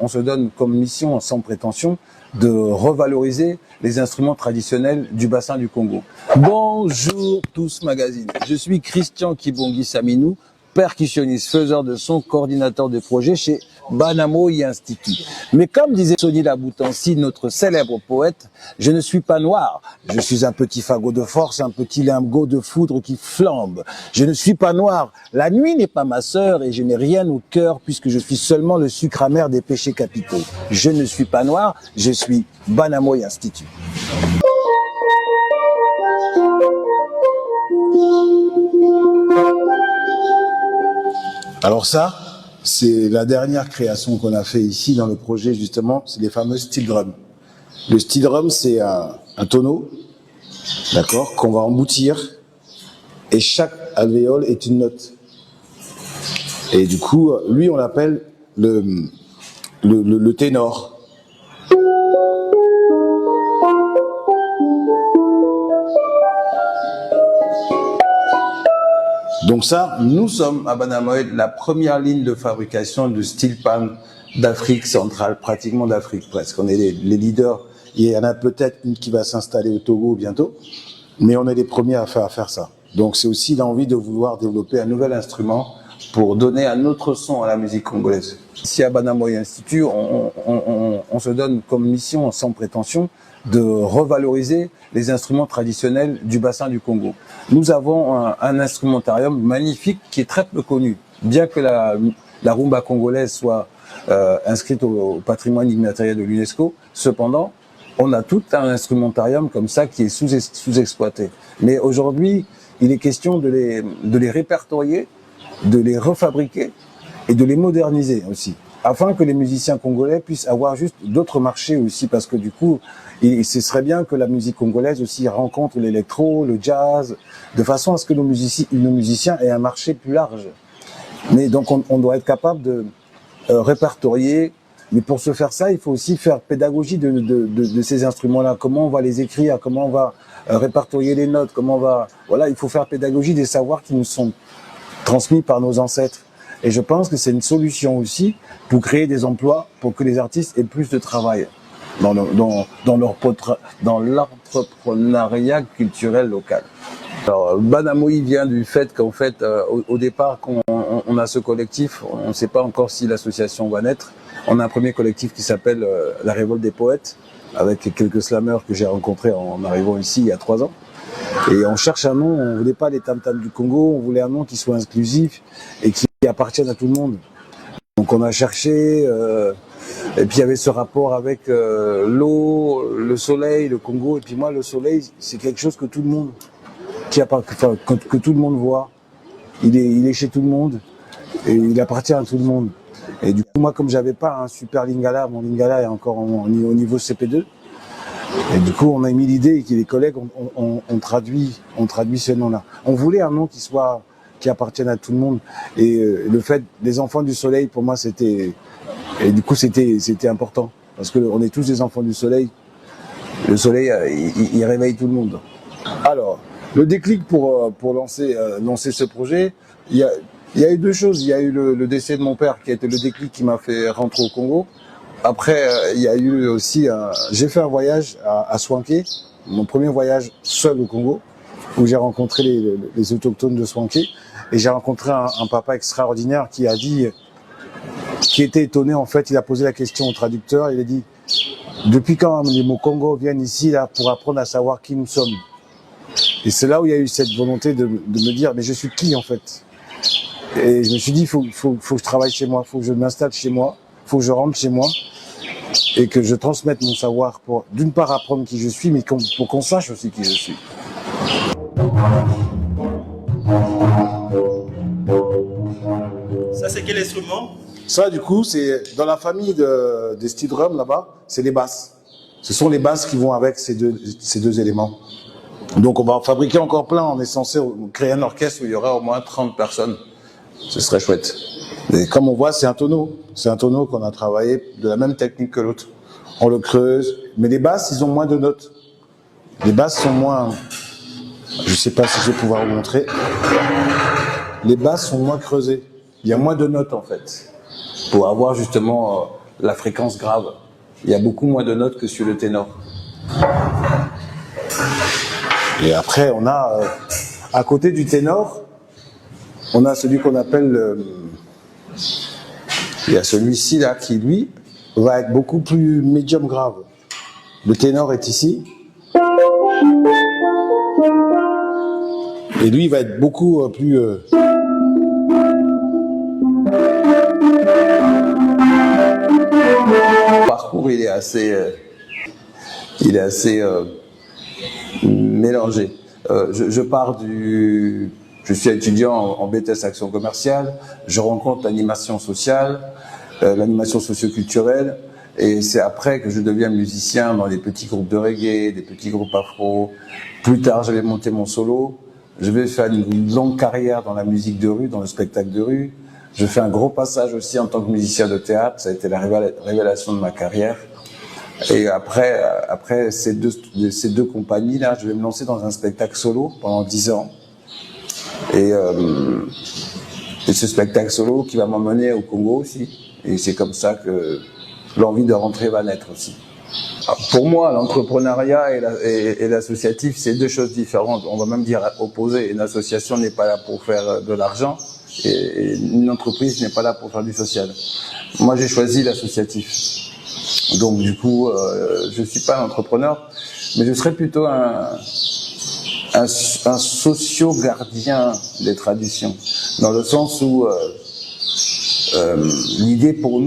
on se donne comme mission, sans prétention, de revaloriser les instruments traditionnels du bassin du Congo. Bonjour tous magazine, je suis Christian Kibongi Saminou, percussionniste, faiseur de son, coordinateur de projet chez Banamoy Institute. Mais comme disait Sonny Laboutansi, notre célèbre poète, je ne suis pas noir, je suis un petit fagot de force, un petit lingot de foudre qui flambe. Je ne suis pas noir, la nuit n'est pas ma sœur et je n'ai rien au cœur puisque je suis seulement le sucre amer des péchés capitaux. Je ne suis pas noir, je suis Banamoy Institute. Alors ça, c'est la dernière création qu'on a fait ici dans le projet justement, c'est les fameux steel drums. Le steel drum, c'est un tonneau, d'accord, qu'on va emboutir et chaque alvéole est une note. Et du coup, lui, on l'appelle le ténor. Donc ça, nous sommes à Banamoy la première ligne de fabrication de steel pan d'Afrique centrale, pratiquement d'Afrique presque. On est les leaders. Il y en a peut-être une qui va s'installer au Togo bientôt, mais on est les premiers à faire ça. Donc c'est aussi l'envie de vouloir développer un nouvel instrument pour donner un autre son à la musique congolaise. Ici à Banamoy Institute, on se donne comme mission, sans prétention, de revaloriser les instruments traditionnels du bassin du Congo. Nous avons un instrumentarium magnifique qui est très peu connu. Bien que la rumba congolaise soit inscrite au patrimoine immatériel de l'UNESCO, cependant, on a tout un instrumentarium comme ça qui est sous-exploité. Mais aujourd'hui, il est question de les répertorier, de les refabriquer et de les moderniser aussi, afin que les musiciens congolais puissent avoir juste d'autres marchés aussi, parce que du coup, ce serait bien que la musique congolaise aussi rencontre l'électro, le jazz, de façon à ce que nos musiciens aient un marché plus large. Mais donc on doit être capable de répertorier, mais pour se faire ça, il faut aussi faire pédagogie de ces instruments-là, comment on va les écrire, comment on va répertorier les notes, comment on va... Voilà, il faut faire pédagogie des savoirs qui nous sont transmis par nos ancêtres. Et je pense que c'est une solution aussi pour créer des emplois, pour que les artistes aient plus de travail dans l'entrepreneuriat culturel local. Alors, Banamoy vient du fait qu'en fait, au départ, quand on a ce collectif, on ne sait pas encore si l'association va naître. On a un premier collectif qui s'appelle La Révolte des Poètes, avec quelques slammers que j'ai rencontrés en arrivant ici il y a 3 ans. Et on cherche un nom, on voulait pas les tam-tams du Congo, on voulait un nom qui soit inclusif et qui appartienne à tout le monde. Donc on a cherché, et puis il y avait ce rapport avec l'eau, le soleil, le Congo. Et puis moi, le soleil, c'est quelque chose que tout le monde, que tout le monde voit. Il est chez tout le monde et il appartient à tout le monde. Et du coup, moi, comme j'avais pas un super lingala, mon lingala est encore au niveau CP2. Et du coup, on a mis l'idée et que les collègues ont traduit ce nom-là. On voulait un nom qui appartienne à tout le monde. Et le fait des enfants du soleil, pour moi, c'était important. Parce qu'on est tous des enfants du soleil. Le soleil, il réveille tout le monde. Alors, le déclic pour lancer ce projet, il y a eu 2 choses. Il y a eu le décès de mon père qui a été le déclic qui m'a fait rentrer au Congo. Après, il y a eu aussi j'ai fait un voyage à Swanké, mon premier voyage seul au Congo, où j'ai rencontré les autochtones de Swanké, et j'ai rencontré un papa extraordinaire qui était étonné en fait. Il a posé la question au traducteur, il a dit « Depuis quand les Mokongo viennent ici là pour apprendre à savoir qui nous sommes ?» Et c'est là où il y a eu cette volonté de me dire « Mais je suis qui en fait ?» Et je me suis dit « faut que je travaille chez moi, faut que je m'installe chez moi, faut que je rentre chez moi. » Et que je transmette mon savoir pour, d'une part, apprendre qui je suis, mais pour qu'on sache aussi qui je suis. Ça, c'est quel instrument? Ça, du coup, c'est dans la famille des steel drums, là-bas, c'est les basses. Ce sont les basses qui vont avec ces deux éléments. Donc, on va en fabriquer encore plein. On est censé créer un orchestre où il y aura au moins 30 personnes. Ce serait chouette. Et comme on voit, c'est un tonneau. C'est un tonneau qu'on a travaillé de la même technique que l'autre. On le creuse. Mais les basses, ils ont moins de notes. Les basses sont moins... Je ne sais pas si je vais pouvoir vous montrer. Les basses sont moins creusées. Il y a moins de notes, en fait. Pour avoir justement la fréquence grave. Il y a beaucoup moins de notes que sur le ténor. Et après, on a, à côté du ténor, on a celui qu'on appelle il y a celui-ci là qui, lui, va être beaucoup plus médium grave. Le ténor est ici. Et lui, il va être beaucoup plus... Le parcours, il est assez mélangé. Je pars du... Je suis étudiant en BTS Action Commerciale, je rencontre l'animation sociale, l'animation socio-culturelle, et c'est après que je deviens musicien dans les petits groupes de reggae, des petits groupes afro. Plus tard, je vais monter mon solo. Je vais faire une longue carrière dans la musique de rue, dans le spectacle de rue. Je fais un gros passage aussi en tant que musicien de théâtre. Ça a été la révélation de ma carrière. Et après ces deux compagnies-là, je vais me lancer dans un spectacle solo pendant 10 ans. Et ce spectacle solo qui va m'emmener au Congo aussi. Et c'est comme ça que l'envie de rentrer va naître aussi. Pour moi, l'entrepreneuriat et l'associatif, c'est deux choses différentes. On va même dire opposées. Une association n'est pas là pour faire de l'argent et une entreprise n'est pas là pour faire du social. Moi, j'ai choisi l'associatif. Donc, du coup, je suis pas un entrepreneur, mais je serais plutôt un socio-gardien des traditions, dans le sens où l'idée pour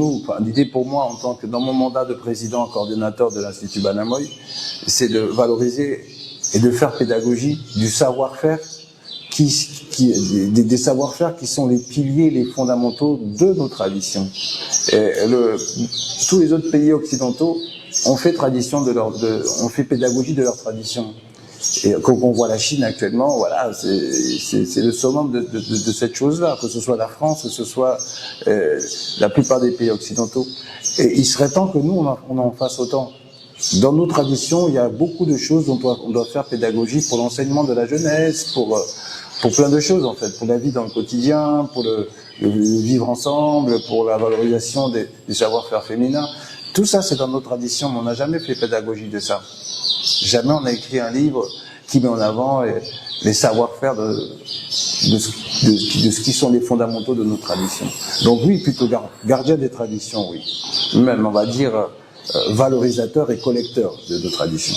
moi en tant que dans mon mandat de président coordonnateur de l'Institut Banamoy, c'est de valoriser et de faire pédagogie du savoir-faire des savoir-faire qui sont les piliers, les fondamentaux de nos traditions. Et tous les autres pays occidentaux ont fait ont fait pédagogie de leurs traditions. Et quand on voit la Chine actuellement, voilà, c'est le summum de cette chose-là, que ce soit la France, que ce soit la plupart des pays occidentaux. Et il serait temps que nous, on en fasse autant. Dans nos traditions, il y a beaucoup de choses dont on doit faire pédagogie pour l'enseignement de la jeunesse, pour plein de choses en fait, pour la vie dans le quotidien, pour le vivre ensemble, pour la valorisation des savoir-faire féminins. Tout ça, c'est dans nos traditions, mais on n'a jamais fait pédagogie de ça. Jamais on a écrit un livre qui met en avant les savoir-faire de ce qui sont les fondamentaux de nos traditions. Donc oui, plutôt gardien des traditions, oui. Même, on va dire, valorisateur et collecteur de nos traditions.